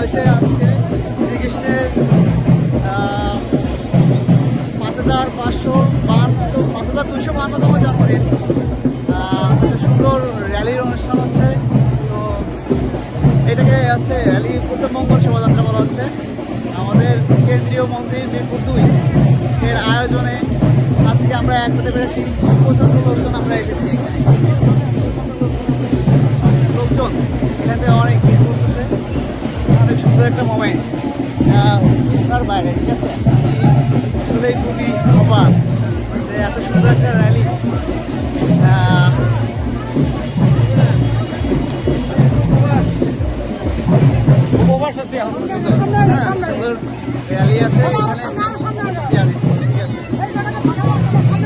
হয়েছে আজকে শ্রীকৃষ্ণের 5252তম জন্মদিন। সুন্দর র্যালির অনুষ্ঠান হচ্ছে। তো এটাকে আছে র্যালি উত্তরমঙ্গল শোভাযাত্রা বলা হচ্ছে। আমাদের কেন্দ্রীয় মন্দির মিরপুর 2 এর আয়োজনে আজকে আমরা এক হতে পেরেছি। প্রচণ্ড লোকজন আমরা এসেছি এখানে, লোকজন এখানে অনেক ভিড় করতেছে। অনেক সুন্দর একটা মোমেন্ট তার বাইরে, ঠিক আছে। আমি আসলেই খুবই অবাক যে এত সুন্দর একটা র্যালি। র্যালি আছে এখানে।